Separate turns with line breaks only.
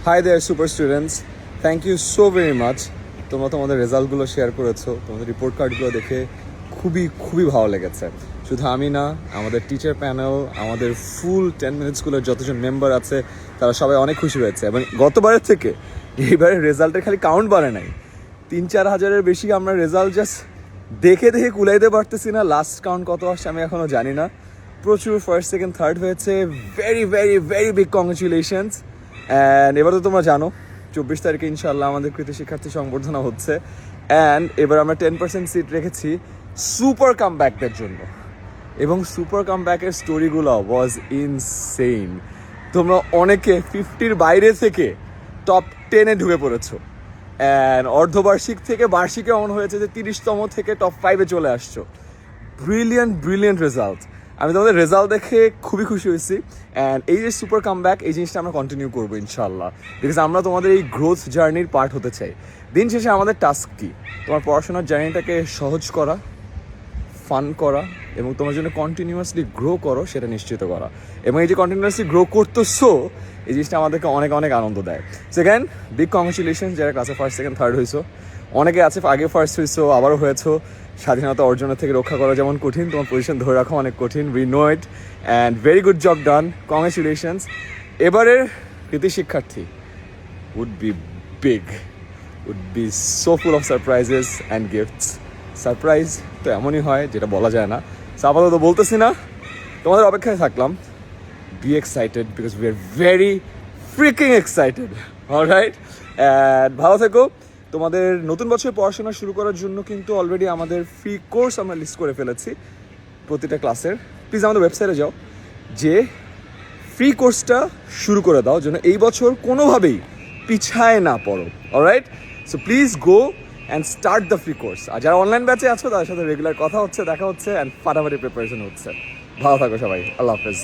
High there super students, thank you so very much. তোমরা তোমাদের রেজাল্টগুলো share করেছো, তোমাদের রিপোর্ট কার্ডগুলো দেখে খুবই ভালো লেগেছে। শুধু আমি না, আমাদের টিচার প্যানেল, আমাদের ফুল 10 মিনিট স্কুলের যতজন মেম্বার আছে তারা সবাই অনেক খুশি হয়েছে। এবং গতবারের থেকে এইবারের রেজাল্টের খালি কাউন্ট বাড়ে নাই, 3-4 হাজারের বেশি আমরা রেজাল্ট জাস্ট দেখে কুলাইতে পারতেছি না। লাস্ট কাউন্ট কত আসছে আমি এখনও জানি না। প্রচুর ফার্স্ট সেকেন্ড থার্ড হয়েছে, ভেরি বিগ কংগ্রেচুলেশনস। অ্যান্ড এবার তো তোমরা জানো 24 তারিখে ইনশাল্লাহ আমাদের কৃতি শিক্ষার্থী সংবর্ধনা হচ্ছে। অ্যান্ড এবার আমরা 10% সিট রেখেছি সুপার কামব্যাকদের জন্য, এবং সুপার কামব্যাকের স্টোরিগুলো ওয়াজ ইনসেইন। তোমরা অনেকে 50-র বাইরে থেকে টপ 10-এ ঢুকে পড়েছো, অ্যান্ড অর্ধবার্ষিক থেকে বার্ষিকে এমন হয়েছে যে 30তম থেকে টপ 5-এ চলে আসছো। Brilliant result. আমি তোমাদের রেজাল্ট দেখে খুবই খুশি হয়েছি। অ্যান্ড এই যে সুপার কামব্যাক, এই জিনিসটা আমরা কন্টিনিউ করবো ইনশাল্লাহ, বিকজ আমরা তোমাদের এই গ্রোথ জার্নির পার্ট হতে চাই। দিন শেষে আমাদের টাস্ক কি? তোমার পড়াশোনার জার্নিটাকে সহজ করা, ফান করা, এবং তোমার জন্য কন্টিনিউয়াসলি গ্রো করো সেটা নিশ্চিত করা। এবং এই যে কন্টিনিউয়াসলি গ্রো করতেছো, এই জিনিসটা আমাদেরকে অনেক আনন্দ দেয়। সেকেন্ড, বিগ কংগ্রেচুলেশন যারা ক্লাসে ফার্স্ট সেকেন্ড থার্ড হয়েছো। অনেকে আছে আগে ফার্স্ট হয়েছো, আবারও হয়েছো। স্বাধীনতা অর্জনের থেকে রক্ষা করা যেমন কঠিন, তোমার পজিশন ধরে রাখা অনেক কঠিন। We know it, and very good job done, congratulations. এবারের কৃতি শিক্ষার্থী would be big, would be so full of surprises and gifts. Surprise তো এমনই হয় যেটা বলা যায় না, আপাতত বলতেছি না, তোমাদের অপেক্ষায় থাকলাম। B excited because we are very freaking excited. Alright, and ভালো থেকো। তোমাদের নতুন বছর পড়াশোনা শুরু করার জন্য কিন্তু অলরেডি আমাদের ফ্রি কোর্স আমরা লিস্ট করে ফেলেছি প্রতিটা ক্লাসের। প্লিজ আমাদের ওয়েবসাইটে যাও, যে ফ্রি কোর্সটা শুরু করে দাও যেন এই বছর কোনোভাবেই পিছায় না পড়ো। Alright, so please go and start the free course. আর যারা অনলাইন ব্যাচে আছো তাদের সাথে রেগুলার কথা হচ্ছে, দেখা হচ্ছে, অ্যান্ড ফাটাফাটি প্রিপারেশন হচ্ছে। ভালো থাকো সবাই, আল্লাহ হাফেজ।